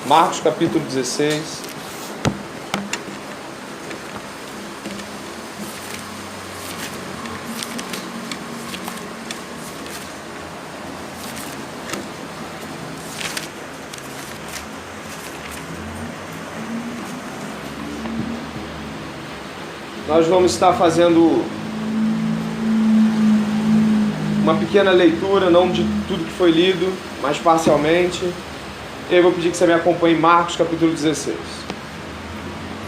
Marcos capítulo 16. Nós vamos estar fazendo uma pequena leitura, não de tudo que foi lido, mas parcialmente. E eu vou pedir que você me acompanhe em Marcos capítulo 16.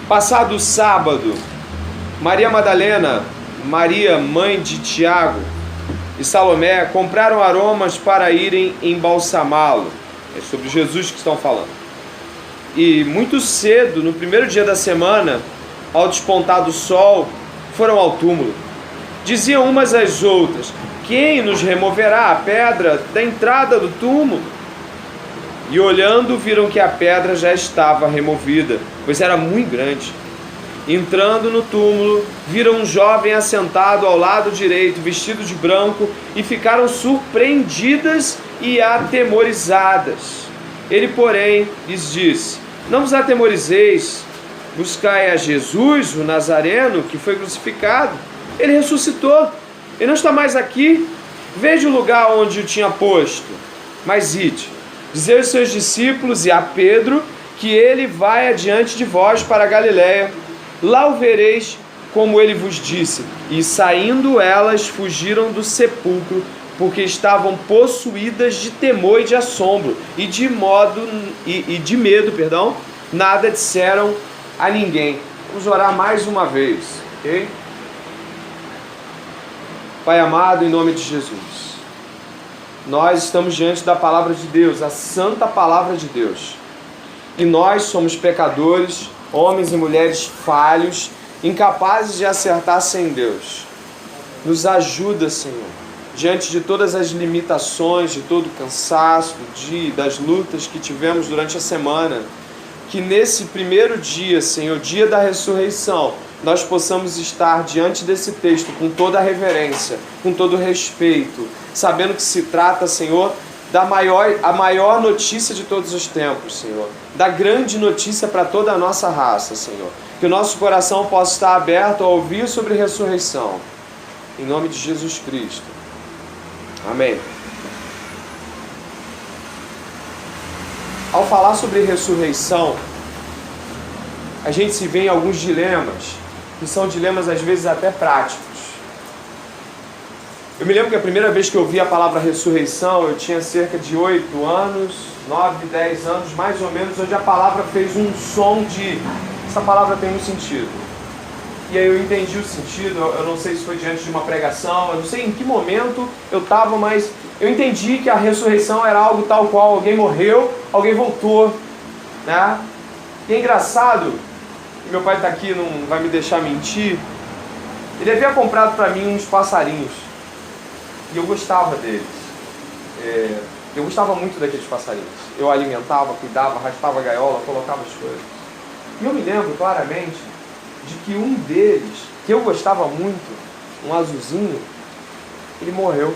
Passado o sábado, Maria Madalena, Maria, mãe de Tiago, e Salomé compraram aromas para irem embalsamá-lo. É sobre Jesus que estão falando. E muito cedo, no primeiro dia da semana, ao despontar do sol, foram ao túmulo. Diziam umas às outras: quem nos removerá a pedra da entrada do túmulo? E olhando, viram que a pedra já estava removida, pois era muito grande. Entrando no túmulo, viram um jovem assentado ao lado direito, vestido de branco, e ficaram surpreendidas e atemorizadas. Ele, porém, lhes disse: não vos atemorizeis, buscai a Jesus, o Nazareno, que foi crucificado. Ele ressuscitou, e não está mais aqui. Veja o lugar onde o tinha posto. Mas ide, dizei aos seus discípulos e a Pedro que ele vai adiante de vós para a Galiléia. Lá o vereis, como ele vos disse. E saindo elas, fugiram do sepulcro, porque estavam possuídas de temor e de assombro, e de medo, nada disseram a ninguém. Vamos orar mais uma vez, ok? Pai amado, em nome de Jesus, nós estamos diante da palavra de Deus, a santa palavra de Deus, e nós somos pecadores, homens e mulheres falhos, incapazes de acertar sem Deus. Nos ajuda, Senhor, diante de todas as limitações, de todo o cansaço, das lutas que tivemos durante a semana, que nesse primeiro dia, Senhor, dia da ressurreição, nós possamos estar diante desse texto com toda a reverência, com todo o respeito, sabendo que se trata, Senhor, a maior notícia de todos os tempos, Senhor, da grande notícia para toda a nossa raça, Senhor. Que o nosso coração possa estar aberto a ouvir sobre ressurreição. Em nome de Jesus Cristo. Amém. Ao falar sobre ressurreição, a gente se vê em alguns dilemas, que são dilemas às vezes até práticos. Eu me lembro que a primeira vez que eu ouvi a palavra ressurreição, eu tinha cerca de 8 anos, 9, 10 anos, mais ou menos, onde a palavra fez um som de... essa palavra tem um sentido. E aí eu entendi o sentido, eu não sei se foi diante de uma pregação, eu não sei em que momento eu estava, mas eu entendi que a ressurreição era algo tal qual alguém morreu, alguém voltou, né? E é engraçado, meu pai está aqui, não vai me deixar mentir, ele havia comprado para mim uns passarinhos, e eu gostava deles. Eu gostava muito daqueles passarinhos. Eu alimentava, cuidava, raspava a gaiola, colocava as coisas. E eu me lembro claramente de que um deles, que eu gostava muito, um azulzinho, ele morreu.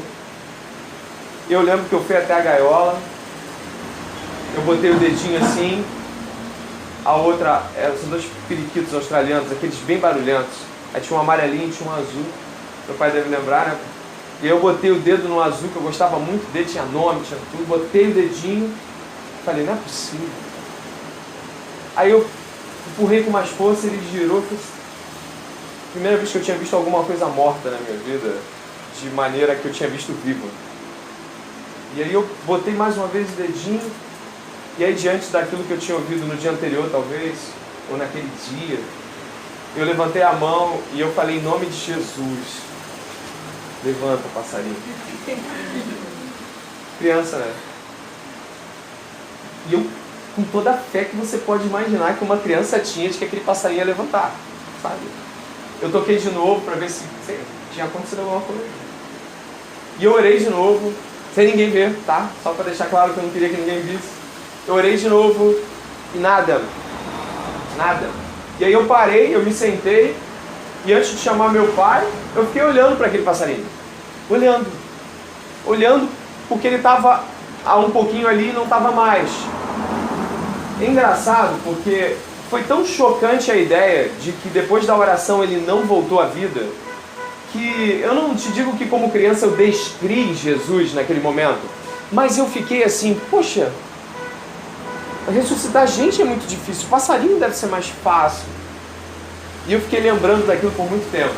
Eu lembro que eu fui até a gaiola, eu botei o dedinho assim, a outra, são dois periquitos australianos, aqueles bem barulhentos. Aí tinha um amarelinho e tinha um azul, meu pai deve lembrar, né? E eu botei o dedo no azul, que eu gostava muito dele, tinha nome, tinha tudo, botei o dedinho, falei, não é possível. Aí eu empurrei com mais força, ele girou, primeira vez que eu tinha visto alguma coisa morta na minha vida, de maneira que eu tinha visto viva. E aí eu botei mais uma vez o dedinho, e aí diante daquilo que eu tinha ouvido no dia anterior, talvez, ou naquele dia, eu levantei a mão e eu falei, em nome de Jesus, levanta, passarinho. Criança, né? E eu, com toda a fé que você pode imaginar que uma criança tinha de que aquele passarinho ia levantar, sabe? Eu toquei de novo para ver se tinha acontecido alguma coisa. E eu orei de novo, sem ninguém ver, tá? Só para deixar claro que eu não queria que ninguém visse. Eu orei de novo e nada. E aí eu parei, eu me sentei, e antes de chamar meu pai, eu fiquei olhando para aquele passarinho. Olhando, porque ele estava há um pouquinho ali e não estava mais. É engraçado porque foi tão chocante a ideia de que depois da oração ele não voltou à vida, que eu não te digo que como criança eu descrevi Jesus naquele momento, mas eu fiquei assim, poxa, ressuscitar gente é muito difícil, passarinho deve ser mais fácil. E eu fiquei lembrando daquilo por muito tempo.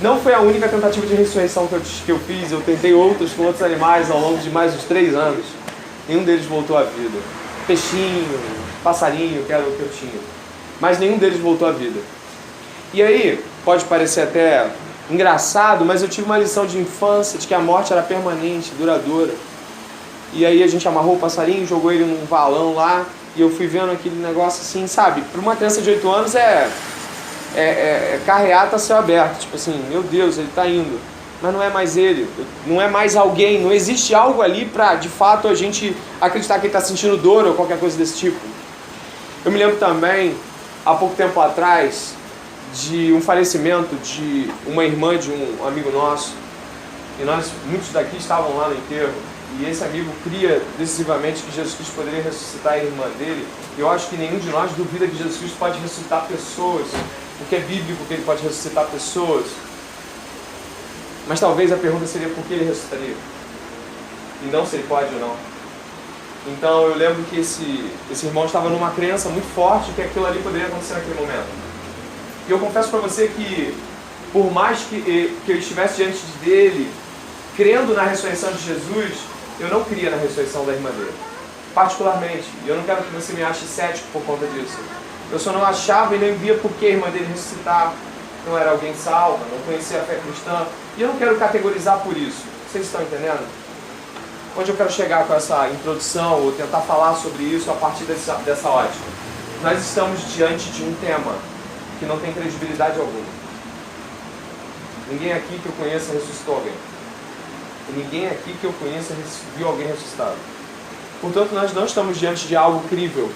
Não foi a única tentativa de ressurreição que eu fiz, eu tentei outros com outros animais ao longo de mais uns 3 anos. Nenhum deles voltou à vida. Peixinho, passarinho, que era o que eu tinha. Mas nenhum deles voltou à vida. E aí, pode parecer até engraçado, mas eu tive uma lição de infância de que a morte era permanente, duradoura. E aí a gente amarrou o passarinho, jogou ele num valão lá, e eu fui vendo aquele negócio assim, sabe? Para uma criança de 8 anos é carreata a céu aberto, tipo assim, meu Deus, ele está indo. Mas não é mais ele, não é mais alguém, não existe algo ali para, de fato, a gente acreditar que ele está sentindo dor ou qualquer coisa desse tipo. Eu me lembro também, há pouco tempo atrás, de um falecimento de uma irmã de um amigo nosso, e muitos daqui estavam lá no enterro, e esse amigo cria decisivamente que Jesus Cristo poderia ressuscitar a irmã dele. Eu acho que nenhum de nós duvida que Jesus Cristo pode ressuscitar pessoas, porque é bíblico que ele pode ressuscitar pessoas. Mas talvez a pergunta seria por que ele ressuscitaria, e não se ele pode ou não. Então eu lembro que esse irmão estava numa crença muito forte que aquilo ali poderia acontecer naquele momento. E eu confesso para você que, por mais que eu estivesse diante dele, crendo na ressurreição de Jesus, eu não cria na ressurreição da irmã dele. Particularmente. E eu não quero que você me ache cético por conta disso. Eu só não achava e nem via por que a irmã dele ressuscitar. Não era alguém salva, não conhecia a fé cristã. E eu não quero categorizar por isso. Vocês estão entendendo? Onde eu quero chegar com essa introdução, ou tentar falar sobre isso a partir dessa ótica? Nós estamos diante de um tema que não tem credibilidade alguma. Ninguém aqui que eu conheça ressuscitou alguém. E ninguém aqui que eu conheça viu alguém ressuscitado. Portanto, nós não estamos diante de algo crível.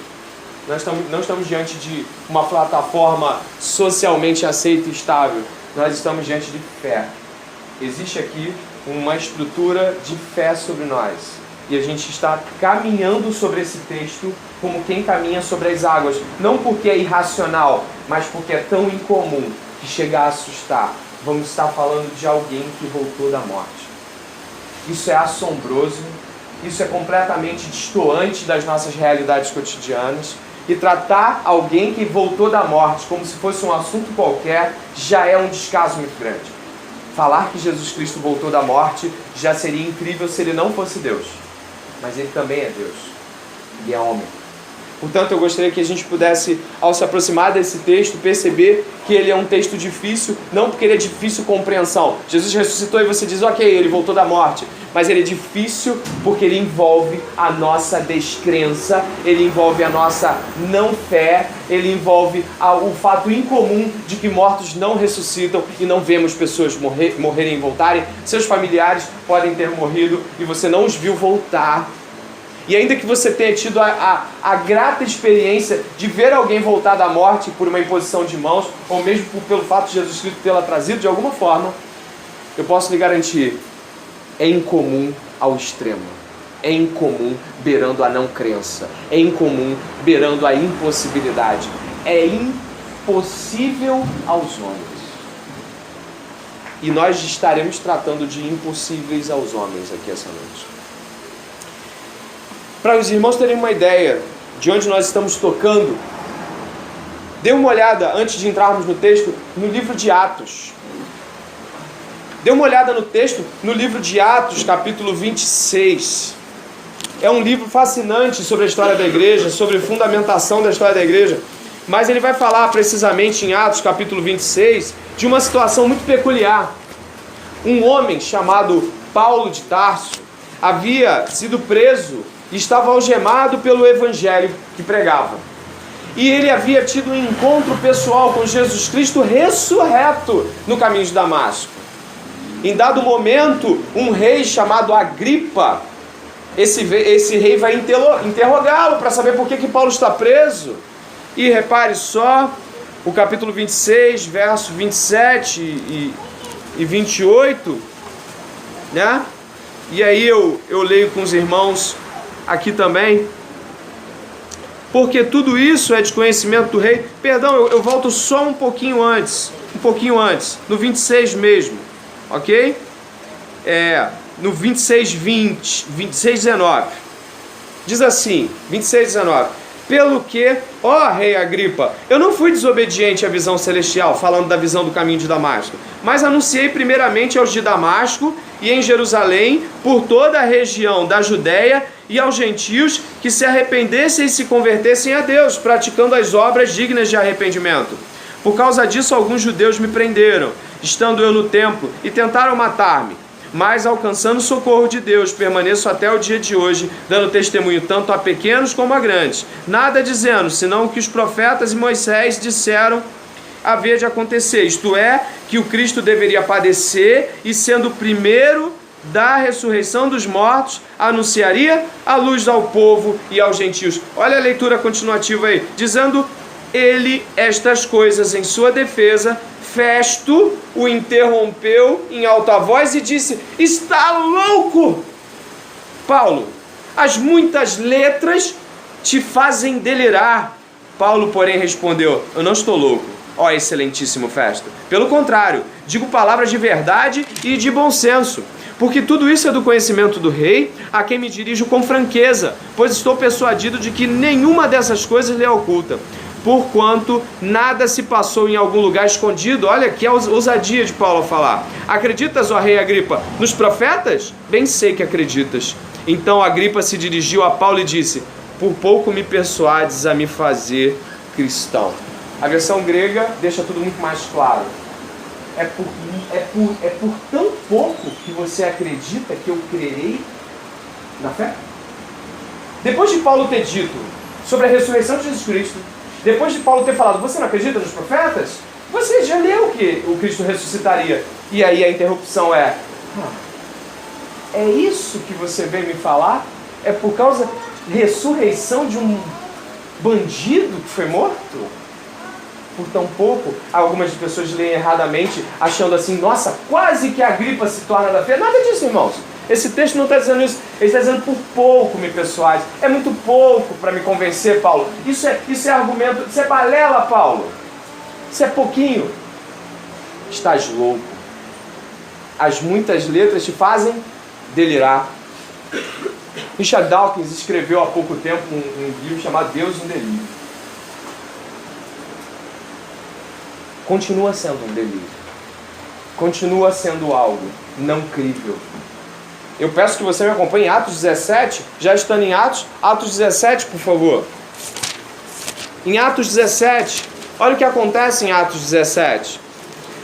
Nós não estamos diante de uma plataforma socialmente aceita e estável. Nós estamos diante de fé. Existe aqui uma estrutura de fé sobre nós. E a gente está caminhando sobre esse texto como quem caminha sobre as águas. Não porque é irracional, mas porque é tão incomum que chega a assustar. Vamos estar falando de alguém que voltou da morte. Isso é assombroso, isso é completamente destoante das nossas realidades cotidianas. E tratar alguém que voltou da morte como se fosse um assunto qualquer já é um descaso muito grande. Falar que Jesus Cristo voltou da morte já seria incrível se ele não fosse Deus. Mas ele também é Deus. Ele é homem. Portanto, eu gostaria que a gente pudesse, ao se aproximar desse texto, perceber que ele é um texto difícil, não porque ele é difícil compreensão. Jesus ressuscitou e você diz, ok, ele voltou da morte. Mas ele é difícil porque ele envolve a nossa descrença, ele envolve a nossa não fé, ele envolve o fato incomum de que mortos não ressuscitam e não vemos pessoas morrerem e voltarem. Seus familiares podem ter morrido e você não os viu voltar. E ainda que você tenha tido a grata experiência de ver alguém voltar da morte por uma imposição de mãos, ou mesmo pelo fato de Jesus Cristo tê-la trazido de alguma forma, eu posso lhe garantir, é incomum ao extremo. É incomum beirando a não crença. É incomum beirando a impossibilidade. É impossível aos homens. E nós estaremos tratando de impossíveis aos homens aqui essa noite. Para os irmãos terem uma ideia de onde nós estamos tocando, dê uma olhada, antes de entrarmos no texto, no livro de Atos. Dê uma olhada no texto, no livro de Atos, capítulo 26. É um livro fascinante sobre a história da igreja, sobre a fundamentação da história da igreja. Mas ele vai falar precisamente em Atos, capítulo 26, de uma situação muito peculiar. Um homem chamado Paulo de Tarso havia sido preso e estava algemado pelo evangelho que pregava. E ele havia tido um encontro pessoal com Jesus Cristo ressurreto no caminho de Damasco. Em dado momento, um rei chamado Agripa, esse rei vai interrogá-lo para saber por que Paulo está preso. E repare só, o capítulo 26, verso 27 e 28, né? E aí eu leio com os irmãos aqui também. porque tudo isso é de conhecimento do rei. Perdão, eu volto só um pouquinho antes, no 26 mesmo, ok? No 26:19, diz assim, 26:19, pelo que, ó rei Agripa, eu não fui desobediente à visão celestial, falando da visão do caminho de Damasco, mas anunciei primeiramente aos de Damasco e em Jerusalém, por toda a região da Judéia e aos gentios, que se arrependessem e se convertessem a Deus, praticando as obras dignas de arrependimento. Por causa disso, alguns judeus me prenderam, estando eu no templo, e tentaram matar-me. Mas, alcançando o socorro de Deus, permaneço até o dia de hoje, dando testemunho tanto a pequenos como a grandes, nada dizendo, senão o que os profetas e Moisés disseram haver de acontecer, isto é, que o Cristo deveria padecer e, sendo o primeiro da ressurreição dos mortos, anunciaria a luz ao povo e aos gentios. Olha a leitura continuativa aí, dizendo ele estas coisas em sua defesa. Festo o interrompeu em alta voz e disse: está louco, Paulo, as muitas letras te fazem delirar. Paulo, porém, respondeu: eu não estou louco, ó excelentíssimo Festo. Pelo contrário, digo palavras de verdade e de bom senso, porque tudo isso é do conhecimento do rei, a quem me dirijo com franqueza, pois estou persuadido de que nenhuma dessas coisas lhe é oculta, porquanto nada se passou em algum lugar escondido. Olha que ousadia de Paulo a falar. Acreditas, ó rei Agripa, nos profetas? Bem sei que acreditas. Então Agripa se dirigiu a Paulo e disse: por pouco me persuades a me fazer cristão. A versão grega deixa tudo muito mais claro. É por tão pouco que você acredita que eu crerei na fé? Depois de Paulo ter dito sobre a ressurreição de Jesus Cristo, depois de Paulo ter falado, você não acredita nos profetas? Você já leu que o Cristo ressuscitaria. E aí a interrupção é isso que você vem me falar? É por causa da ressurreição de um bandido que foi morto? Por tão pouco, algumas pessoas leem erradamente, achando assim, nossa, quase que a Agripa se torna da fé. Nada disso, irmãos. Esse texto não está dizendo isso. Ele está dizendo por pouco me persuades. É muito pouco para me convencer, Paulo. Isso é argumento, isso é balela, Paulo. Isso é pouquinho. Estás louco. As muitas letras te fazem delirar. Richard Dawkins escreveu há pouco tempo um livro chamado Deus em Delírio. Continua sendo um delírio. Continua sendo algo não crível. Eu peço que você me acompanhe em Atos 17, já estando em Atos 17, por favor. Em Atos 17, olha o que acontece em Atos 17.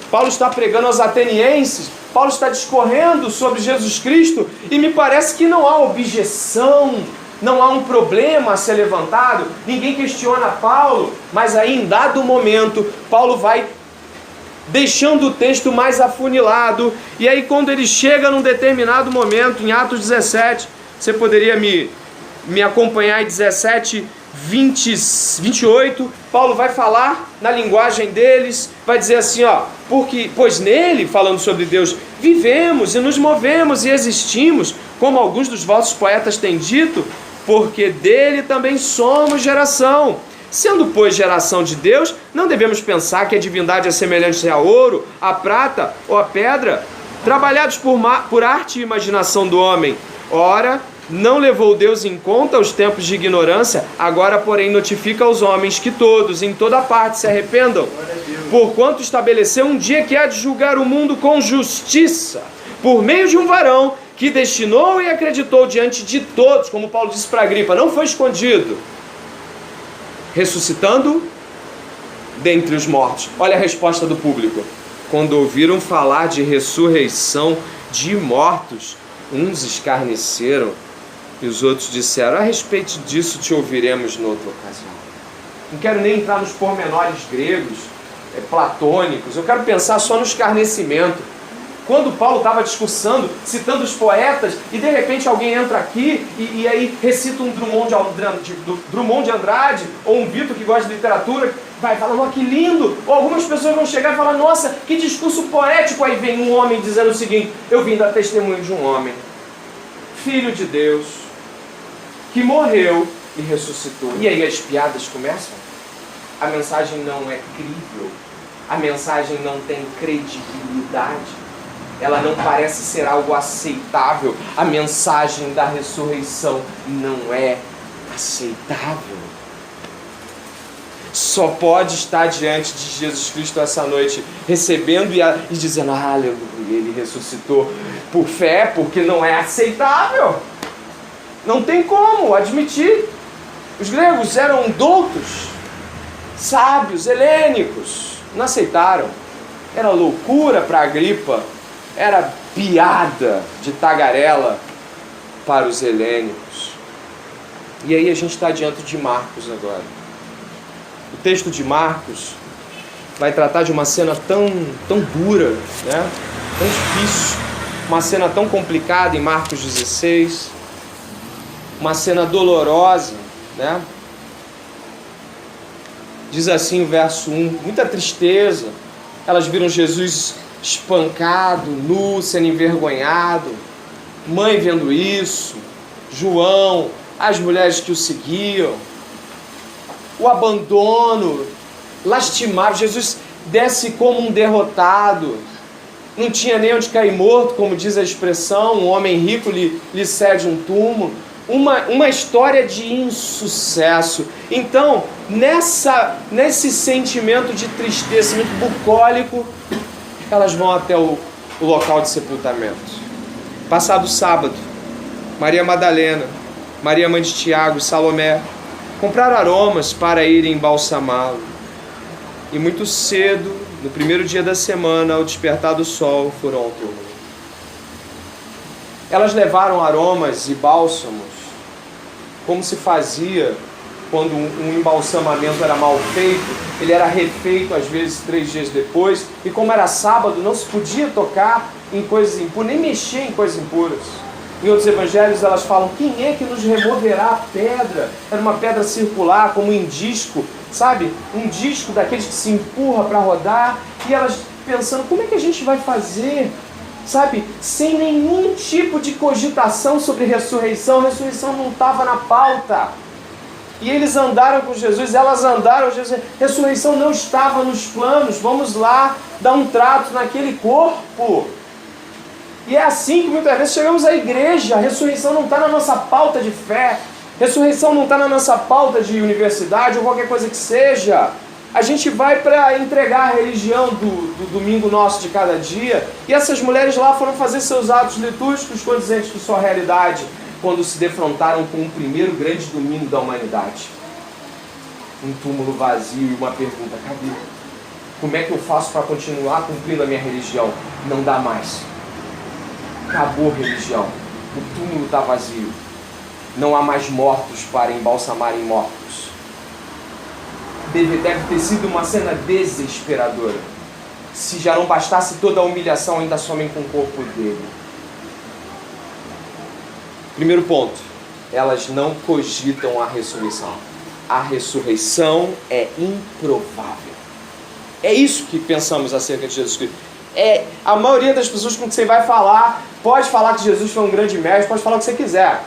Paulo está pregando aos atenienses, Paulo está discorrendo sobre Jesus Cristo, e me parece que não há objeção, não há um problema a ser levantado, ninguém questiona Paulo, mas aí em dado momento, Paulo vai deixando o texto mais afunilado, e aí quando ele chega num determinado momento, em Atos 17, você poderia me acompanhar em 17, 28, Paulo vai falar na linguagem deles, vai dizer assim, pois nele, falando sobre Deus, vivemos e nos movemos e existimos, como alguns dos vossos poetas têm dito, porque dele também somos geração. Sendo, pois, geração de Deus, não devemos pensar que a divindade é semelhante a ouro, a prata ou a pedra, trabalhados por arte e imaginação do homem. Ora, não levou Deus em conta os tempos de ignorância, agora, porém, notifica aos homens que todos, em toda parte, se arrependam, porquanto estabeleceu um dia que há de julgar o mundo com justiça, por meio de um varão que destinou e acreditou diante de todos, como Paulo disse para Agripa, não foi escondido, ressuscitando dentre os mortos. Olha a resposta do público. Quando ouviram falar de ressurreição de mortos, uns escarneceram e os outros disseram, a respeito disso te ouviremos noutra ocasião. Não quero nem entrar nos pormenores gregos, platônicos, eu quero pensar só no escarnecimento. Quando Paulo estava discursando, citando os poetas, e de repente alguém entra aqui e aí recita um Drummond de Andrade, ou um Vitor que gosta de literatura, vai falar, que lindo! Ou algumas pessoas vão chegar e falar, nossa, que discurso poético! Aí vem um homem dizendo o seguinte, eu vim dar testemunho de um homem, filho de Deus, que morreu e ressuscitou. E aí as piadas começam? A mensagem não é crível, a mensagem não tem credibilidade, ela não parece ser algo aceitável, a mensagem da ressurreição não é aceitável. Só pode estar diante de Jesus Cristo essa noite, recebendo e dizendo, aleluia, ele ressuscitou por fé, porque não é aceitável. Não tem como admitir. Os gregos eram doutos, sábios, helênicos, não aceitaram. Era loucura para Agripa, era piada de tagarela para os helênicos. E aí a gente está diante de Marcos agora. O texto de Marcos vai tratar de uma cena tão dura, né? Tão difícil, uma cena tão complicada em Marcos 16, uma cena dolorosa, né? Diz assim o verso 1, muita tristeza, elas viram Jesus espancado, nu, sendo envergonhado, mãe vendo isso, João, as mulheres que o seguiam, o abandono, lastimável. Jesus desce como um derrotado, não tinha nem onde cair morto, como diz a expressão, um homem rico lhe cede um túmulo, uma história de insucesso. Então, nesse sentimento de tristeza, muito bucólico, elas vão até o local de sepultamento. Passado o sábado, Maria Madalena, Maria mãe de Tiago e Salomé compraram aromas para irem embalsamá-lo. E muito cedo, no primeiro dia da semana, ao despertar do sol, foram ao túmulo. Elas levaram aromas e bálsamos, como se fazia quando um embalsamamento era mal feito, ele era refeito às vezes 3 dias depois, e como era sábado, não se podia tocar em coisas impuras, nem mexer em coisas impuras. Em outros evangelhos elas falam, quem é que nos removerá a pedra? Era uma pedra circular, como um disco, sabe? Um disco daqueles que se empurra para rodar, e elas pensando, como é que a gente vai fazer? Sabe? Sem nenhum tipo de cogitação sobre ressurreição, a ressurreição não estava na pauta. E eles andaram com Jesus, elas andaram com Jesus, a ressurreição não estava nos planos, vamos lá dar um trato naquele corpo. E é assim que muitas vezes chegamos à igreja, a ressurreição não está na nossa pauta de fé, ressurreição não está na nossa pauta de universidade ou qualquer coisa que seja. A gente vai para entregar a religião do domingo nosso de cada dia, e essas mulheres lá foram fazer seus atos litúrgicos condizentes com sua realidade, quando se defrontaram com o primeiro grande domingo da humanidade. Um túmulo vazio e uma pergunta, cadê? Como é que eu faço para continuar cumprindo a minha religião? Não dá mais. Acabou a religião. O túmulo está vazio. Não há mais mortos para embalsamarem mortos. Deve ter sido uma cena desesperadora. Se já não bastasse toda a humilhação, ainda somem com o corpo dele. Primeiro ponto, elas não cogitam a ressurreição. A ressurreição é improvável. É isso que pensamos acerca de Jesus Cristo. A maioria das pessoas com que você vai falar, pode falar que Jesus foi um grande mestre, pode falar o que você quiser,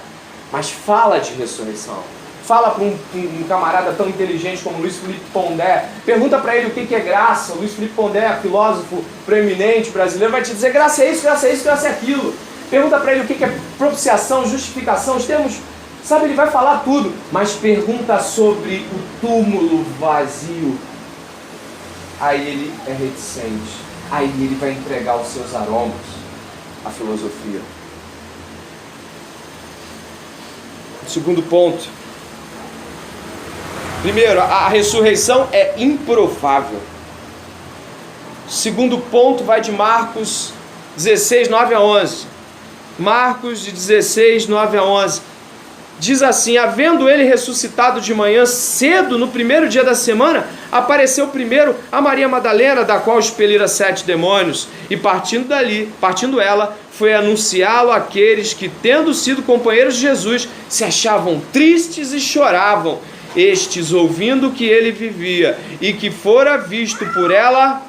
mas fala de ressurreição. Fala para um camarada tão inteligente como Luiz Felipe Pondé, pergunta para ele o que é graça. Luiz Felipe Pondé, filósofo preeminente brasileiro, vai te dizer graça é isso, graça é isso, graça é aquilo. Pergunta para ele o que é propiciação, justificação, os termos, sabe, ele vai falar tudo, mas pergunta sobre o túmulo vazio, aí ele é reticente, aí ele vai entregar os seus aromas à filosofia. Segundo ponto, primeiro, a ressurreição é improvável. Segundo ponto vai de Marcos 16, 9 a 11. Marcos de 16, 9 a 11. Diz assim, havendo ele ressuscitado de manhã cedo, no primeiro dia da semana, apareceu primeiro a Maria Madalena, da qual expelira 7 demônios, e partindo ela, foi anunciá-lo àqueles que, tendo sido companheiros de Jesus, se achavam tristes e choravam. Estes, ouvindo que ele vivia e que fora visto por ela,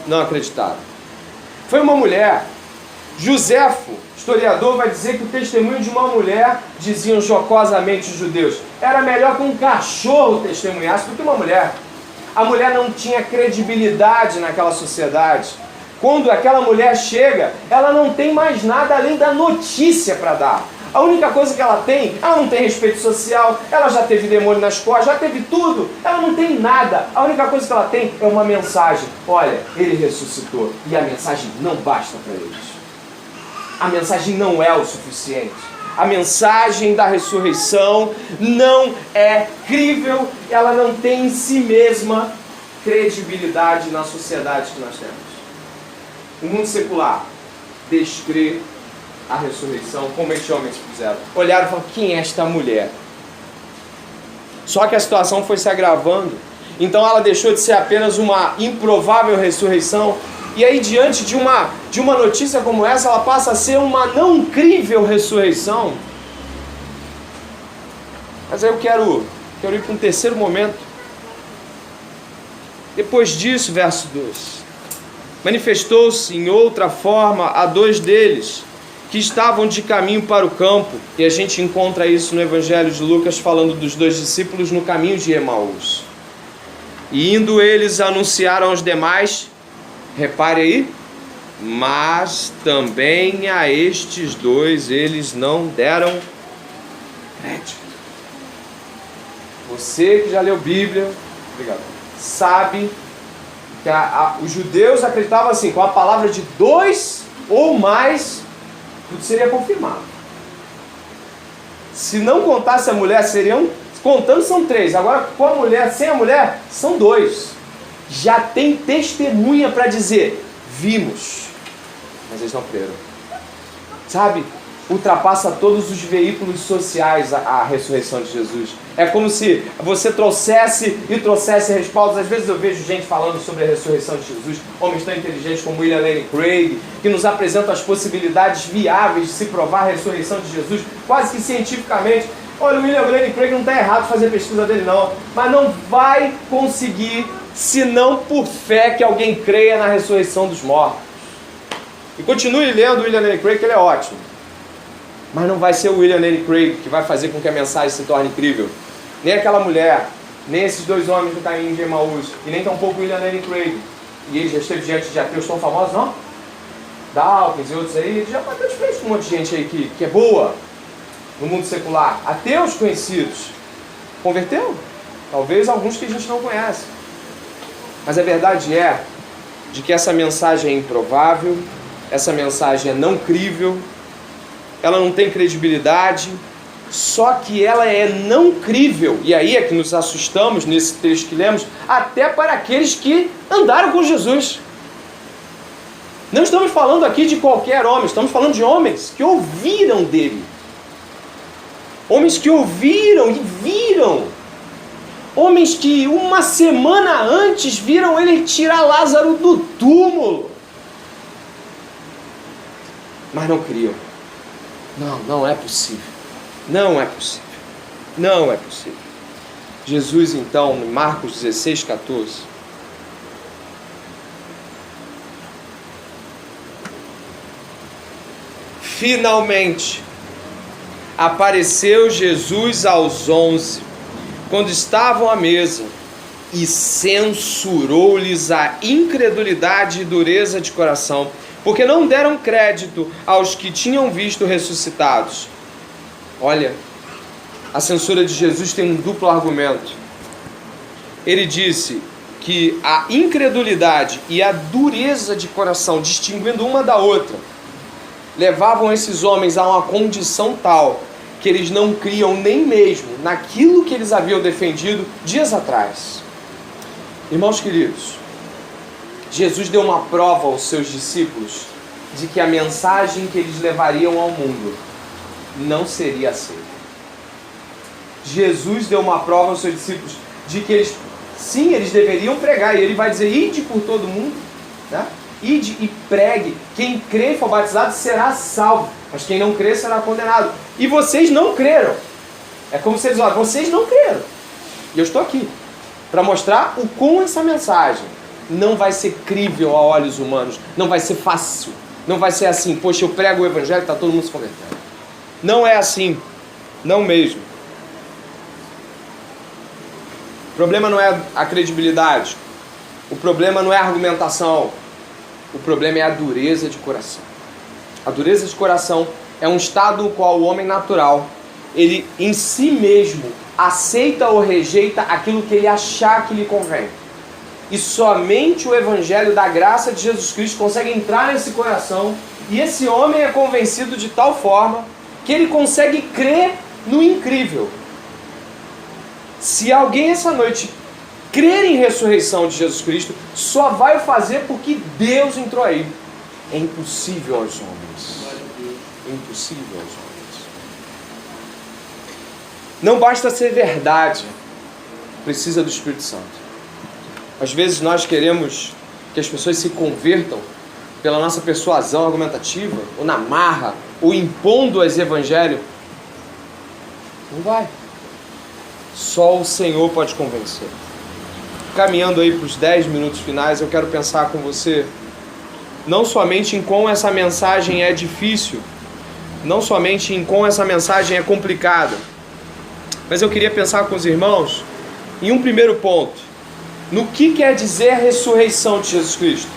não acreditaram. Foi uma mulher, Joséfo, historiador vai dizer que o testemunho de uma mulher, diziam jocosamente os judeus, era melhor que um cachorro testemunhasse do que uma mulher. A mulher não tinha credibilidade naquela sociedade. Quando aquela mulher chega, ela não tem mais nada além da notícia para dar. A única coisa que ela não tem respeito social, ela já teve demônio nas costas, já teve tudo, ela não tem nada. A única coisa que ela tem é uma mensagem. Olha, ele ressuscitou. E a mensagem não basta para eles. A mensagem não é o suficiente. A mensagem da ressurreição não é crível, ela não tem em si mesma credibilidade na sociedade que nós temos. O mundo secular descrê a ressurreição como estes homens fizeram. Olharam e falaram, quem é esta mulher? Só que a situação foi se agravando. Então ela deixou de ser apenas uma improvável ressurreição. E aí, diante de uma notícia como essa, ela passa a ser uma não crível ressurreição. Mas aí eu quero ir para um terceiro momento. Depois disso, verso 2. Manifestou-se em outra forma a dois deles, que estavam de caminho para o campo. E a gente encontra isso no Evangelho de Lucas, falando dos dois discípulos no caminho de Emaús. E indo eles anunciaram aos demais, repare aí, mas também a estes dois eles não deram crédito. Você que já leu Bíblia, obrigado, sabe que os judeus acreditavam assim, com a palavra de dois ou mais, tudo seria confirmado. Se não contasse a mulher, contando são 3. Agora com a mulher, sem a mulher, são 2. Já tem testemunha para dizer, vimos. Mas eles não creram. Sabe? Ultrapassa todos os veículos sociais a ressurreição de Jesus. É como se você trouxesse respaldos. Às vezes eu vejo gente falando sobre a ressurreição de Jesus, homens tão inteligentes como William Lane Craig, que nos apresentam as possibilidades viáveis de se provar a ressurreição de Jesus, quase que cientificamente. Olha, o William Lane Craig não está errado fazer pesquisa dele não, mas não vai conseguir, senão por fé que alguém creia na ressurreição dos mortos. E continue lendo o William Lane Craig, que ele é ótimo. Mas não vai ser o William Lane Craig que vai fazer com que a mensagem se torne incrível. Nem aquela mulher, nem esses 2 homens do caminho de Emaús, e nem tampouco o William Lane Craig. E ele já esteve diante de ateus tão famosos, não? Dawkins e outros aí, ele já bateu de frente com um monte de gente aí que é boa no mundo secular. Ateus conhecidos. Converteu? Talvez alguns que a gente não conhece. Mas a verdade é de que essa mensagem é improvável, essa mensagem é não crível, ela não tem credibilidade, só que ela é não crível, e aí é que nos assustamos nesse texto que lemos, até para aqueles que andaram com Jesus. Não estamos falando aqui de qualquer homem, estamos falando de homens que ouviram dele. Homens que ouviram e viram. Homens que uma semana antes viram ele tirar Lázaro do túmulo. Mas não criam. Não é possível. Não é possível. Não é possível. Jesus, então, em Marcos 16, 14. Finalmente, apareceu Jesus aos 11, quando estavam à mesa, e censurou-lhes a incredulidade e dureza de coração, porque não deram crédito aos que tinham visto ressuscitados. Olha, a censura de Jesus tem um duplo argumento. Ele disse que a incredulidade e a dureza de coração, distinguindo uma da outra, levavam esses homens a uma condição tal que eles não criam nem mesmo naquilo que eles haviam defendido dias atrás. Irmãos queridos, Jesus deu uma prova aos seus discípulos de que a mensagem que eles levariam ao mundo não seria aceita. Jesus deu uma prova aos seus discípulos de que eles, sim, eles deveriam pregar, e ele vai dizer, ide por todo mundo, né? Ide e pregue, quem crê e for batizado será salvo, mas quem não crê será condenado. E vocês não creram. É como se eles falassem, vocês não creram. E eu estou aqui para mostrar o quão essa mensagem não vai ser crível a olhos humanos, não vai ser fácil, Não vai ser assim, poxa, eu prego o evangelho e está todo mundo se convertendo. Não é assim, não mesmo. O problema não é a credibilidade, o problema não é a argumentação, o problema é a dureza de coração. A dureza de coração é um estado no qual o homem natural, ele em si mesmo aceita ou rejeita aquilo que ele achar que lhe convém. E somente o evangelho da graça de Jesus Cristo consegue entrar nesse coração, e esse homem é convencido de tal forma que ele consegue crer no incrível. Se alguém essa noite crer em ressurreição de Jesus Cristo, só vai fazer porque Deus entrou aí. É impossível aos homens. É impossível aos homens. Não basta ser verdade, precisa do Espírito Santo. Às vezes nós queremos que as pessoas se convertam pela nossa persuasão argumentativa, ou na marra, ou impondo-as evangelho. Não vai. Só o Senhor pode convencer. Caminhando aí para os 10 minutos finais, eu quero pensar com você, não somente em como essa mensagem é difícil, não somente em como essa mensagem é complicada, mas eu queria pensar com os irmãos em um primeiro ponto. No que quer dizer a ressurreição de Jesus Cristo?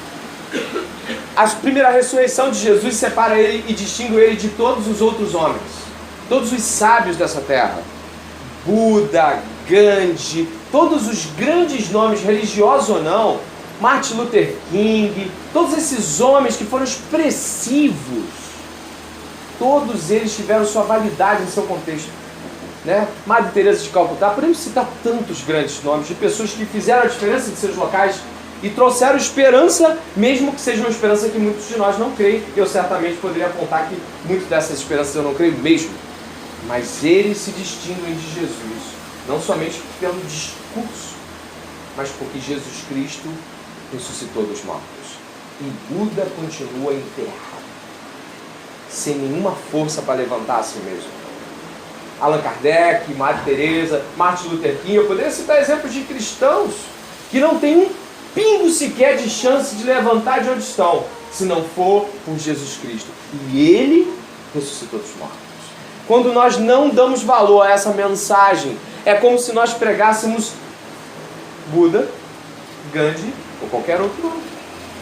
A primeira ressurreição de Jesus separa ele e distingue ele de todos os outros homens, todos os sábios dessa terra. Buda, Gandhi, todos os grandes nomes, religiosos ou não, Martin Luther King, todos esses homens que foram expressivos, todos eles tiveram sua validade em seu contexto, né? Madre Teresa de Calcutá, podemos citar tantos grandes nomes de pessoas que fizeram a diferença de seus locais e trouxeram esperança, mesmo que seja uma esperança que muitos de nós não creem. Eu certamente poderia apontar que muitas dessas esperanças eu não creio mesmo, mas eles se distinguem de Jesus, não somente pelo discurso, mas porque Jesus Cristo ressuscitou dos mortos. E Buda continua enterrado, sem nenhuma força para levantar a si mesmo. Allan Kardec, Madre Teresa, Martin Luther King, eu poderia citar exemplos de cristãos que não têm um pingo sequer de chance de levantar de onde estão, se não for por Jesus Cristo. E Ele ressuscitou dos mortos. Quando nós não damos valor a essa mensagem, é como se nós pregássemos Buda, Gandhi ou qualquer outro nome.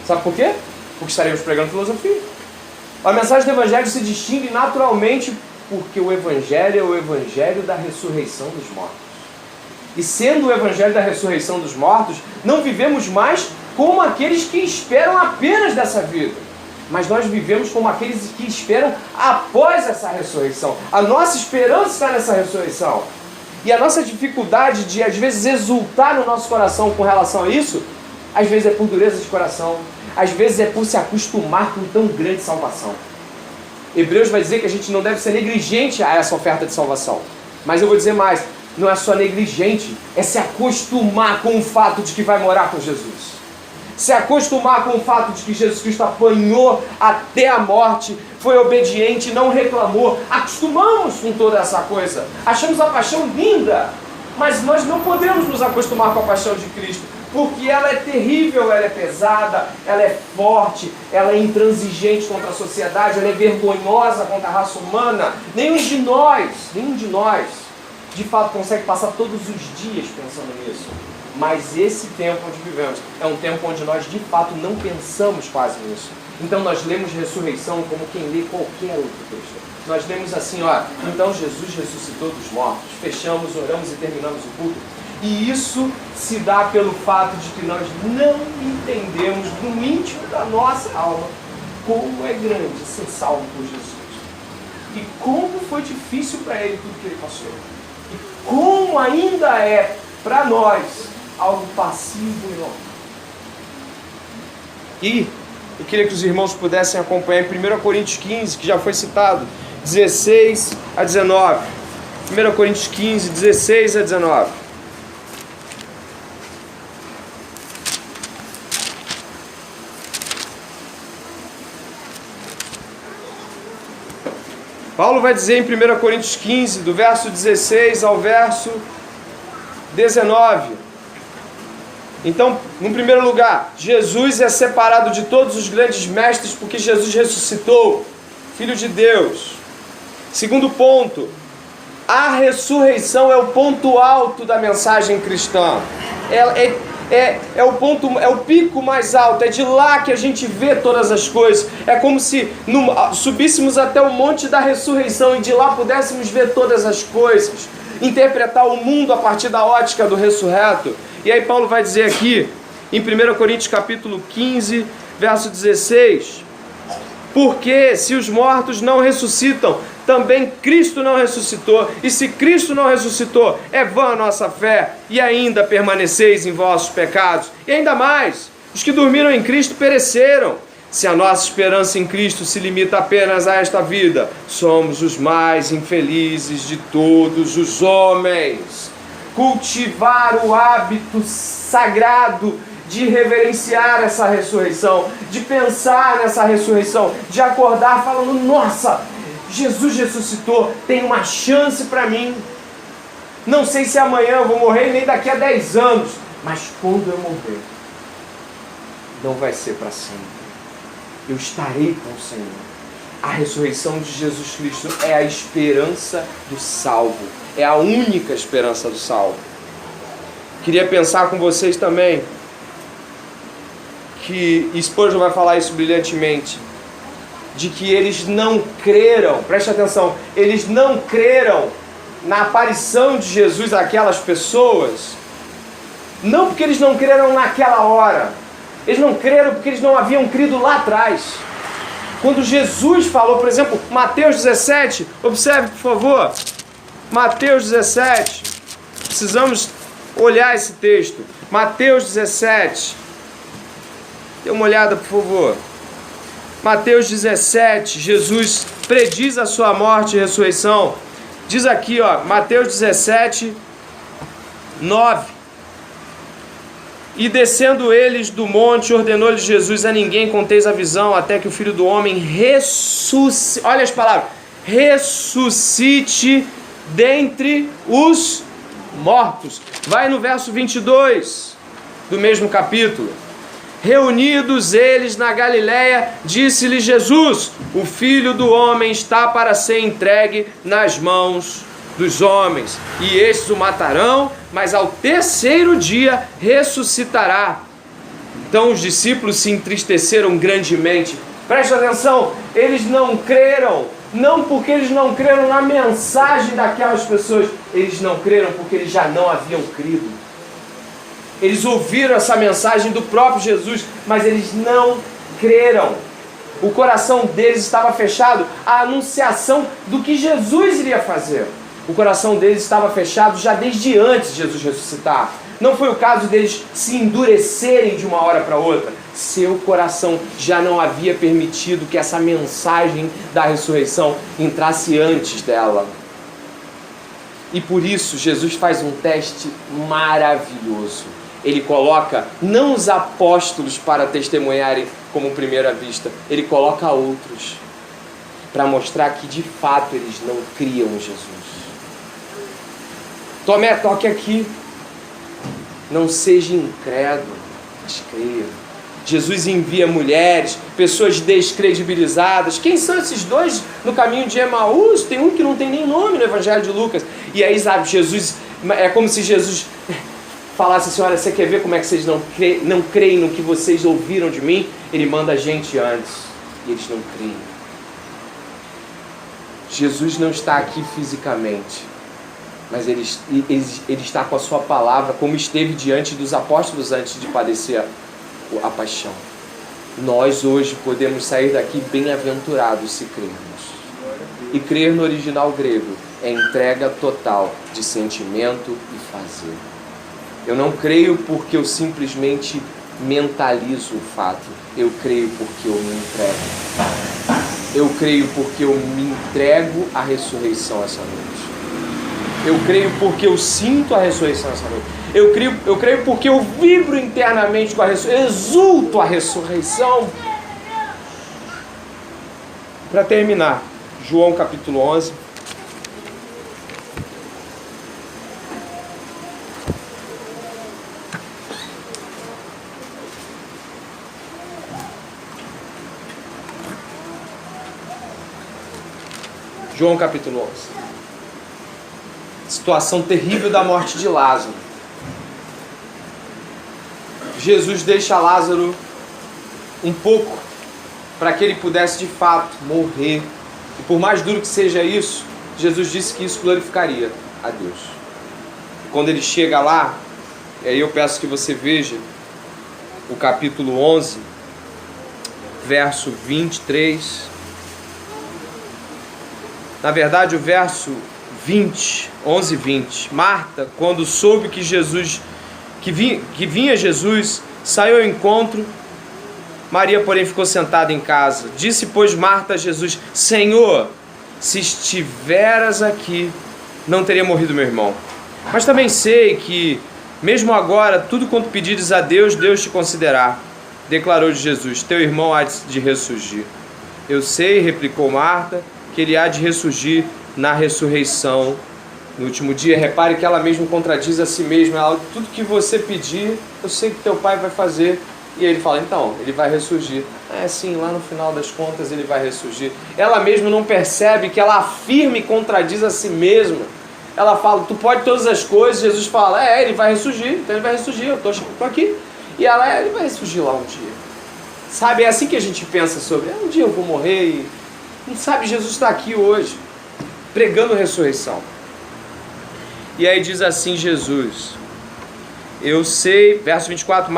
Sabe por quê? Porque estaremos pregando filosofia. A mensagem do Evangelho se distingue naturalmente porque o Evangelho é o Evangelho da ressurreição dos mortos. E sendo o Evangelho da ressurreição dos mortos, não vivemos mais como aqueles que esperam apenas dessa vida, mas nós vivemos como aqueles que esperam após essa ressurreição. A nossa esperança está nessa ressurreição. E a nossa dificuldade de, às vezes, exultar no nosso coração com relação a isso, às vezes é por dureza de coração, às vezes é por se acostumar com tão grande salvação. Hebreus vai dizer que a gente não deve ser negligente a essa oferta de salvação. Mas eu vou dizer mais, não é só negligente, é se acostumar com o fato de que vai morar com Jesus. Se acostumar com o fato de que Jesus Cristo apanhou até a morte, foi obediente, não reclamou. Acostumamos com toda essa coisa. Achamos a paixão linda, mas nós não podemos nos acostumar com a paixão de Cristo, porque ela é terrível, ela é pesada, ela é forte, ela é intransigente contra a sociedade, ela é vergonhosa contra a raça humana. Nenhum de nós, de fato consegue passar todos os dias pensando nisso. Mas esse tempo onde vivemos é um tempo onde nós de fato não pensamos quase nisso. Então nós lemos ressurreição como quem lê qualquer outro texto. Nós lemos assim, ó, então Jesus ressuscitou dos mortos. Fechamos, oramos e terminamos o culto. E isso se dá pelo fato de que nós não entendemos no íntimo da nossa alma como é grande ser salvo por Jesus. E como foi difícil para Ele tudo que Ele passou. E como ainda é para nós algo passivo e normal. E eu queria que os irmãos pudessem acompanhar em 1 Coríntios 15, que já foi citado, 16 a 19. 1 Coríntios 15, 16 a 19. Paulo vai dizer em 1 Coríntios 15, do verso 16 ao verso 19: Então, no primeiro lugar, Jesus é separado de todos os grandes mestres porque Jesus ressuscitou, Filho de Deus. Segundo ponto, a ressurreição é o ponto alto da mensagem cristã. É o pico mais alto, é de lá que a gente vê todas as coisas. É como se subíssemos até o monte da ressurreição e de lá pudéssemos ver todas as coisas, interpretar o mundo a partir da ótica do ressurreto. E aí Paulo vai dizer aqui, em 1 Coríntios capítulo 15, verso 16, porque se os mortos não ressuscitam, também Cristo não ressuscitou. E se Cristo não ressuscitou, é vã a nossa fé, e ainda permaneceis em vossos pecados. E ainda mais, os que dormiram em Cristo pereceram. Se a nossa esperança em Cristo se limita apenas a esta vida, somos os mais infelizes de todos os homens. Cultivar o hábito sagrado de reverenciar essa ressurreição, de pensar nessa ressurreição, de acordar falando, nossa, Jesus ressuscitou, tem uma chance para mim. Não sei se amanhã eu vou morrer, nem daqui a 10 anos, mas quando eu morrer, não vai ser para sempre. Eu estarei com o Senhor. A ressurreição de Jesus Cristo é a esperança do salvo, é a única esperança do salvo. Queria pensar com vocês também que Spurgeon vai falar isso brilhantemente, de que eles não creram, preste atenção, eles não creram na aparição de Jesus àquelas pessoas, não porque eles não creram naquela hora, eles não creram porque eles não haviam crido lá atrás. Quando Jesus falou, por exemplo, Mateus 17, observe por favor, Mateus 17, precisamos olhar esse texto, Mateus 17, dê uma olhada por favor. Mateus 17, Jesus prediz a sua morte e ressurreição. Diz aqui, ó, Mateus 17, 9. E descendo eles do monte, ordenou-lhes Jesus: a ninguém conteis a visão, até que o Filho do Homem ressuscite. Olha as palavras: ressuscite dentre os mortos. Vai no verso 22 do mesmo capítulo. Reunidos eles na Galiléia, disse-lhe Jesus: o Filho do Homem está para ser entregue nas mãos dos homens, e estes o matarão, mas ao terceiro dia ressuscitará. Então os discípulos se entristeceram grandemente. Preste atenção, eles não creram, não porque eles não creram na mensagem daquelas pessoas, eles não creram porque eles já não haviam crido. Eles ouviram essa mensagem do próprio Jesus, mas eles não creram. O coração deles estava fechado à anunciação do que Jesus iria fazer. O coração deles estava fechado já desde antes de Jesus ressuscitar. Não foi o caso deles se endurecerem de uma hora para outra. Seu coração já não havia permitido que essa mensagem da ressurreição entrasse antes dela. E por isso Jesus faz um teste maravilhoso. Ele coloca não os apóstolos para testemunharem como primeira vista, ele coloca outros para mostrar que de fato eles não criam em Jesus. Tomé, toque aqui. Não seja incrédulo, mas creia. Jesus envia mulheres, pessoas descredibilizadas. Quem são esses dois no caminho de Emaús? Tem um que não tem nem nome no Evangelho de Lucas. E aí, sabe, Jesus, é como se Jesus falasse assim: olha, você quer ver como é que vocês não creem no que vocês ouviram de mim? Ele manda a gente antes, e eles não creem. Jesus não está aqui fisicamente, mas ele está com a sua palavra, como esteve diante dos apóstolos antes de padecer a paixão. Nós hoje podemos sair daqui bem-aventurados se crermos. E crer no original grego é entrega total de sentimento e fazer. Eu não creio porque eu simplesmente mentalizo o fato. Eu creio porque eu me entrego. Eu creio porque eu me entrego à ressurreição essa noite. Eu creio porque eu sinto a ressurreição essa noite. Eu creio porque eu vibro internamente com a ressurreição. Exulto a ressurreição. Para terminar, João capítulo 11. João capítulo 11. Situação terrível da morte de Lázaro. Jesus deixa Lázaro um pouco para que ele pudesse de fato morrer. E por mais duro que seja isso, Jesus disse que isso glorificaria a Deus. Quando ele chega lá, e aí eu peço que você veja o capítulo 11, verso 23. Na verdade, o verso 20, 11 e 20. Marta, quando soube que vinha Jesus, saiu ao encontro. Maria, porém, ficou sentada em casa. Disse, pois, Marta a Jesus: Senhor, se estiveras aqui, não teria morrido meu irmão. Mas também sei que, mesmo agora, tudo quanto pedires a Deus, Deus te concederá. Declarou Jesus: teu irmão há de ressurgir. Eu sei, replicou Marta, que ele há de ressurgir na ressurreição no último dia. Repare que ela mesma contradiz a si mesma. Ela, tudo que você pedir, eu sei que teu pai vai fazer. E ele fala, então, ele vai ressurgir. Sim, lá no final das contas ele vai ressurgir. Ela mesma não percebe que ela afirma e contradiz a si mesma. Ela fala, tu pode todas as coisas. Jesus fala, ele vai ressurgir. Então ele vai ressurgir, eu tô aqui. E ela, ele vai ressurgir lá um dia. Sabe, é assim que a gente pensa sobre, um dia eu vou morrer e... Não sabe, Jesus está aqui hoje, pregando ressurreição. E aí diz assim Jesus, eu sei, verso 24,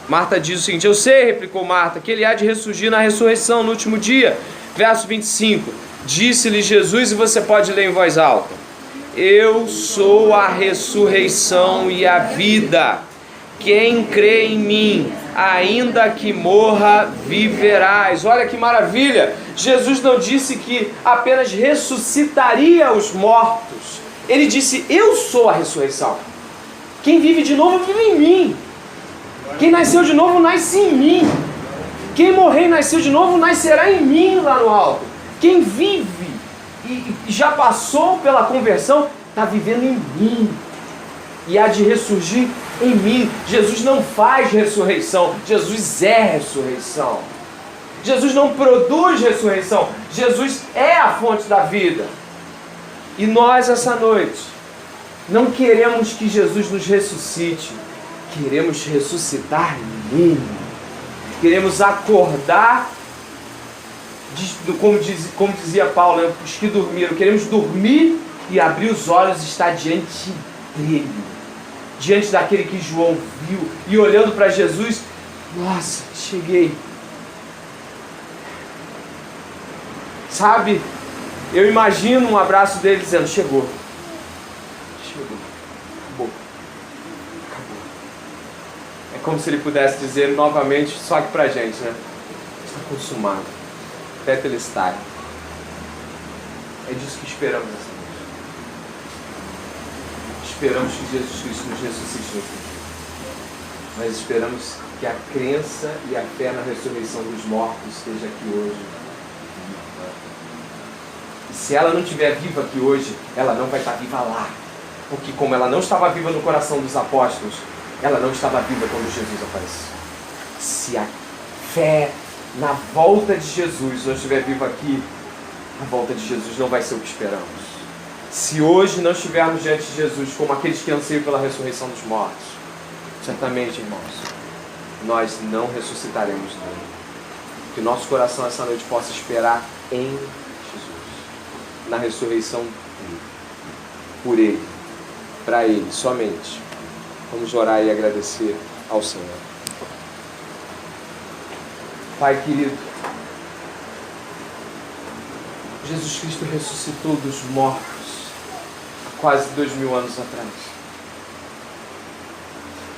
Marta diz o seguinte, eu sei, replicou Marta, que ele há de ressurgir na ressurreição no último dia. Verso 25, disse-lhe Jesus, e você pode ler em voz alta, eu sou a ressurreição e a vida, quem crê em mim, ainda que morra, viverás. Olha que maravilha, Jesus não disse que apenas ressuscitaria os mortos, ele disse, eu sou a ressurreição. Quem vive de novo, vive em mim. Quem nasceu de novo, nasce em mim. Quem morrer e nasceu de novo, nascerá em mim lá no alto. Quem vive e já passou pela conversão, está vivendo em mim. E há de ressurgir em mim. Jesus não faz ressurreição, Jesus é ressurreição. Jesus não produz ressurreição, Jesus é a fonte da vida. E nós essa noite não queremos que Jesus nos ressuscite, queremos ressuscitar nele. Queremos acordar, como dizia Paulo, os que dormiram, queremos dormir e abrir os olhos e estar diante dele, diante daquele que João viu, e olhando para Jesus, nossa, cheguei. Sabe, eu imagino um abraço dele dizendo, chegou, acabou. É como se ele pudesse dizer novamente, só que pra gente, né? Está consumado, tetelestai. É disso que esperamos essa noite. Esperamos que Jesus Cristo nos ressuscite no fim. Mas esperamos que a crença e a fé na ressurreição dos mortos esteja aqui hoje. E se ela não estiver viva aqui hoje, ela não vai estar viva lá. Porque como ela não estava viva no coração dos apóstolos, ela não estava viva quando Jesus apareceu. Se a fé na volta de Jesus não estiver viva aqui, a volta de Jesus não vai ser o que esperamos. Se hoje não estivermos diante de Jesus como aqueles que anseiam pela ressurreição dos mortos, certamente, irmãos, nós não ressuscitaremos nele. Que nosso coração essa noite possa esperar em Jesus, na ressurreição dele, por ele, para ele, somente. Vamos orar e agradecer ao Senhor. Pai querido, Jesus Cristo ressuscitou dos mortos há quase 2000 anos atrás.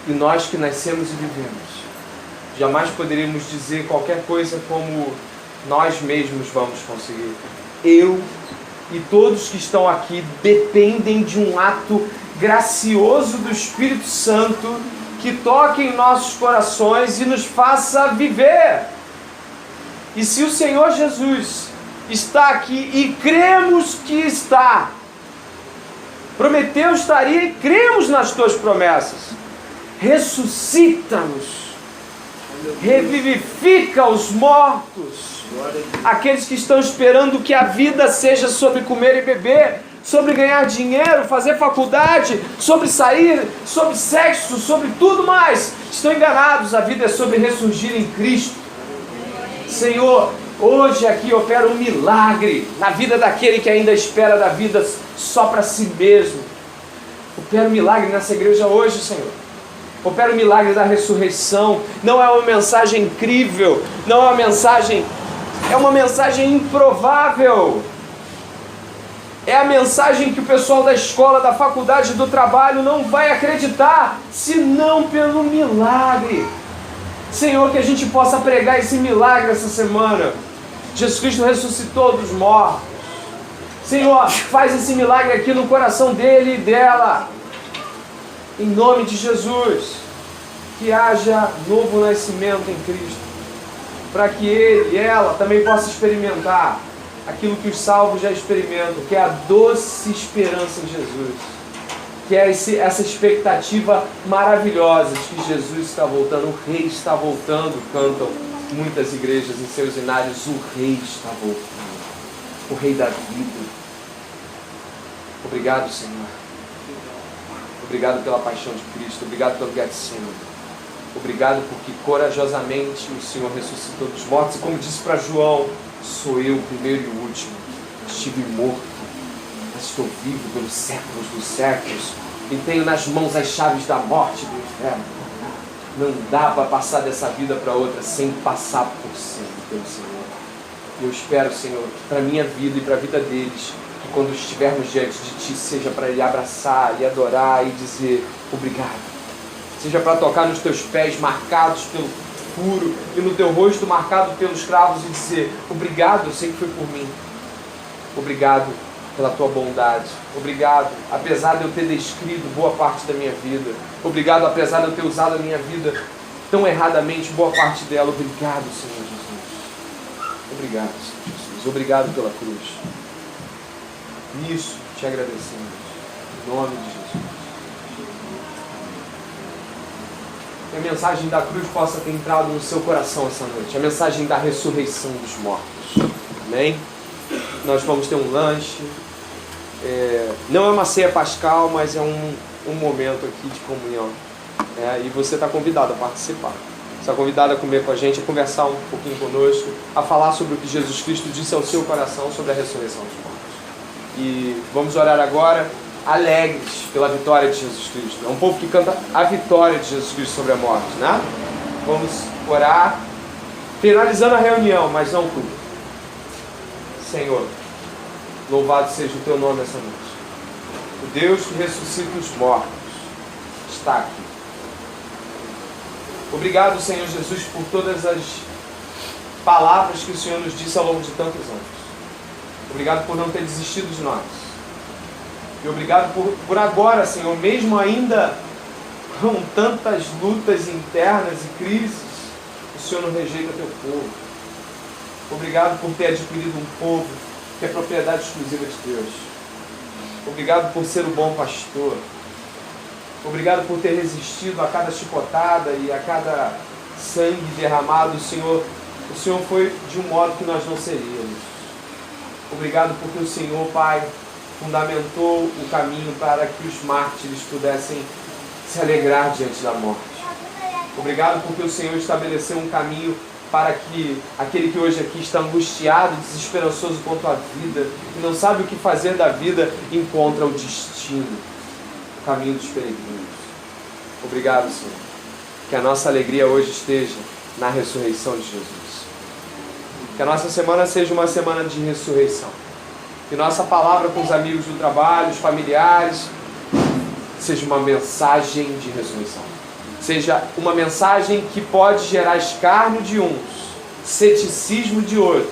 E nós que nascemos e vivemos, jamais poderíamos dizer qualquer coisa como nós mesmos vamos conseguir. Eu e todos que estão aqui dependem de um ato gracioso do Espírito Santo que toque em nossos corações e nos faça viver. E se o Senhor Jesus está aqui e cremos que está, prometeu estaria e cremos nas tuas promessas, ressuscita-nos, revivifica os mortos, Aqueles que estão esperando que a vida seja sobre comer e beber, sobre ganhar dinheiro, fazer faculdade, sobre sair, sobre sexo, sobre tudo mais, estão enganados. A vida é sobre ressurgir em Cristo. Senhor, hoje aqui opera um milagre na vida daquele que ainda espera da vida só para si mesmo. Opera um milagre nessa igreja hoje, Senhor. Opera o milagre da ressurreição. Não é uma mensagem incrível, não é uma mensagem, é uma mensagem improvável. É a mensagem que o pessoal da escola, da faculdade, do trabalho não vai acreditar, senão pelo milagre. Senhor, que a gente possa pregar esse milagre essa semana. Jesus Cristo ressuscitou dos mortos. Senhor, faz esse milagre aqui no coração dele e dela. Em nome de Jesus, que haja novo nascimento em Cristo, para que ele e ela também possam experimentar aquilo que os salvos já experimentam, que é a doce esperança em Jesus, que é essa expectativa maravilhosa de que Jesus está voltando, o Rei está voltando, cantam muitas igrejas em seus hinários, o Rei está voltando, o Rei da vida. Obrigado, Senhor. Obrigado pela paixão de Cristo, obrigado pelo Getsemane. Obrigado porque corajosamente o Senhor ressuscitou dos mortos. E como disse para João, sou eu o primeiro e o último. Estive morto, mas estou vivo pelos séculos dos séculos. E tenho nas mãos as chaves da morte e do inferno. Não dá para passar dessa vida para outra sem passar por sempre pelo Senhor. E eu espero, Senhor, que para a minha vida e para a vida deles, que quando estivermos diante de Ti, seja para lhe abraçar, lhe adorar e dizer obrigado. Seja para tocar nos teus pés marcados pelo furo e no teu rosto marcado pelos cravos e dizer obrigado, eu sei que foi por mim. Obrigado pela tua bondade. Obrigado, apesar de eu ter descrito boa parte da minha vida. Obrigado, apesar de eu ter usado a minha vida tão erradamente, boa parte dela. Obrigado, Senhor Jesus. Obrigado, Senhor Jesus. Obrigado pela cruz. Nisso te agradecemos. Em nome de Jesus. Que a mensagem da cruz possa ter entrado no seu coração essa noite. A mensagem da ressurreição dos mortos. Amém? Nós vamos ter um lanche. Não é uma ceia pascal, mas é um momento aqui de comunhão. E você está convidado a participar. Você está convidado a comer com a gente, a conversar um pouquinho conosco, a falar sobre o que Jesus Cristo disse ao seu coração sobre a ressurreição dos mortos. E vamos orar agora, alegres pela vitória de Jesus Cristo. É um povo que canta a vitória de Jesus Cristo sobre a morte, né? Vamos orar, finalizando a reunião, mas não tudo. Senhor, louvado seja o teu nome essa noite. O Deus que ressuscita os mortos está aqui. Obrigado, Senhor Jesus, por todas as palavras que o Senhor nos disse ao longo de tantos anos. Obrigado por não ter desistido de nós. E obrigado por agora, Senhor, mesmo ainda com tantas lutas internas e crises, o Senhor não rejeita teu povo. Obrigado por ter adquirido um povo que é propriedade exclusiva de Deus. Obrigado por ser o bom pastor. Obrigado por ter resistido a cada chicotada e a cada sangue derramado. O Senhor foi de um modo que nós não seríamos. Obrigado porque o Senhor, Pai, fundamentou o caminho para que os mártires pudessem se alegrar diante da morte. Obrigado porque o Senhor estabeleceu um caminho para que aquele que hoje aqui está angustiado, desesperançoso quanto à vida, e não sabe o que fazer da vida, encontra o destino, o caminho dos peregrinos. Obrigado, Senhor. Que a nossa alegria hoje esteja na ressurreição de Jesus. Que a nossa semana seja uma semana de ressurreição. Que nossa palavra com os amigos do trabalho, os familiares, seja uma mensagem de ressurreição. Seja uma mensagem que pode gerar escárnio de uns, ceticismo de outros,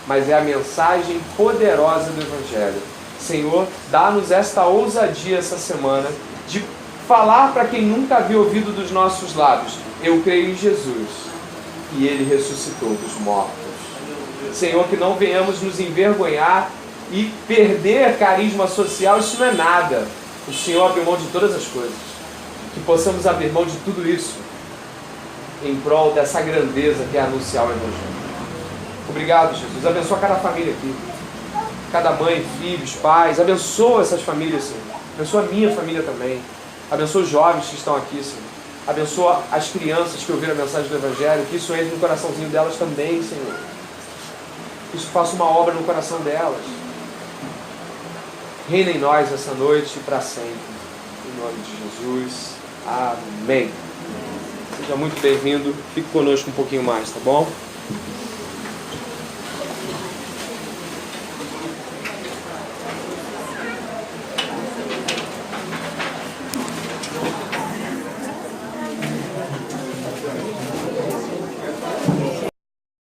mas é a mensagem poderosa do Evangelho. Senhor, dá-nos esta ousadia essa semana de falar para quem nunca havia ouvido dos nossos lábios: eu creio em Jesus e Ele ressuscitou dos mortos. Senhor, que não venhamos nos envergonhar e perder carisma social, isso não é nada. O Senhor abriu mão de todas as coisas. Que possamos abrir mão de tudo isso em prol dessa grandeza que é anunciar o Evangelho. Obrigado, Jesus. Abençoa cada família aqui. Cada mãe, filhos, pais. Abençoa essas famílias, Senhor. Abençoa a minha família também. Abençoa os jovens que estão aqui, Senhor. Abençoa as crianças que ouviram a mensagem do Evangelho. Que isso entre no coraçãozinho delas também, Senhor. Que isso faça uma obra no coração delas. Reina em nós essa noite e para sempre. Em nome de Jesus. Amém. Seja muito bem-vindo. Fique conosco um pouquinho mais, tá bom?